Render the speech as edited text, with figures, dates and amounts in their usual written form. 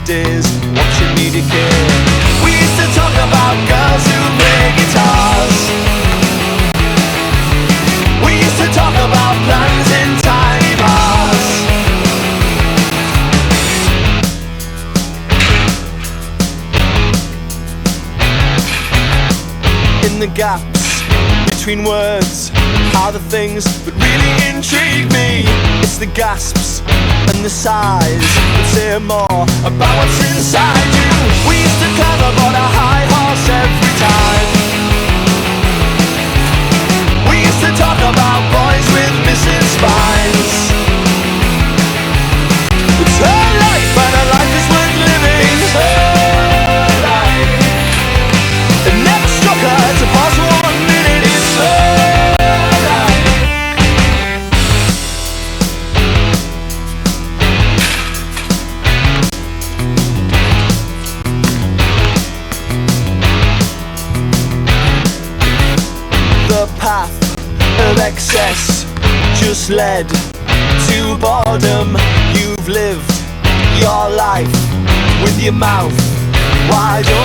days watching me decay. We used to talk about girls who play guitars. We used to talk about plans in tiny bars. In the gaps between words are the things that really intrigue me. It's the gasps and the sighs that say more about what's inside you. We used to climb up on a high horse every time. We used to talk about boys with missing spines. It's her life and her life is worth living. It's her life. It never struck her to pause for 1 minute. It's her life. The path of excess just led to boredom. You've lived your life with your mouth wide open.